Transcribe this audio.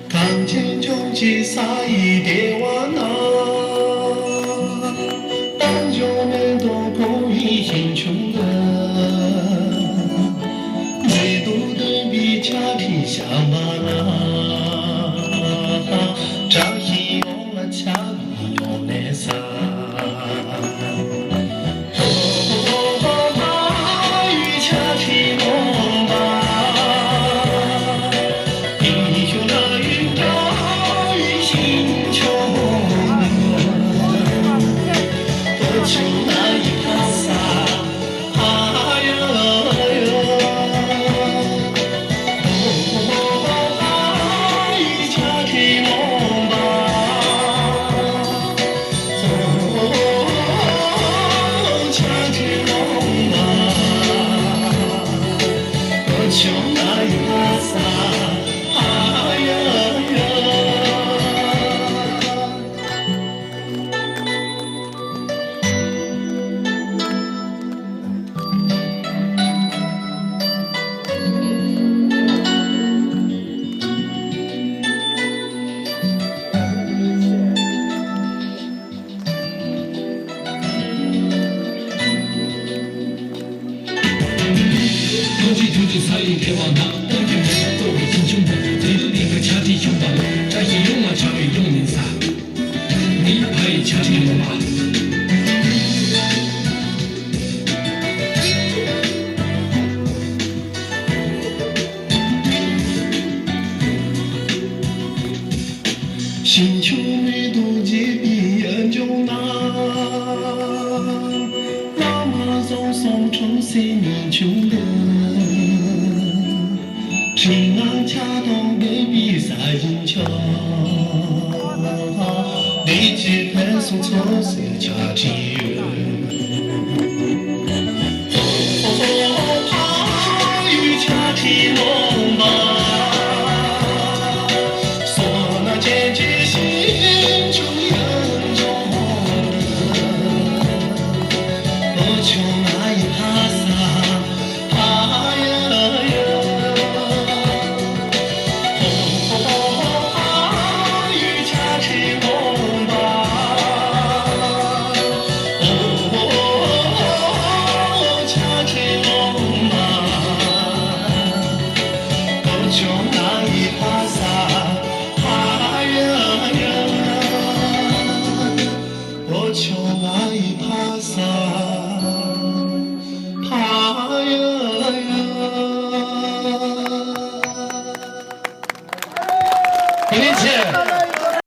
堂前穷起撒一点瓦那，但求人都可以心穷的，唯独的比家庭相把那，扎西用了恰比用来撒。撒一点往那，当天我都会心胸的，最多点个恰体胸吧，扎西用啊，恰比用人撒，你拍恰体用吧。心穷没多几笔研究难，妈妈总送成谁你穷的。平安恰当给比赛赢球，你只配送错谁家庭。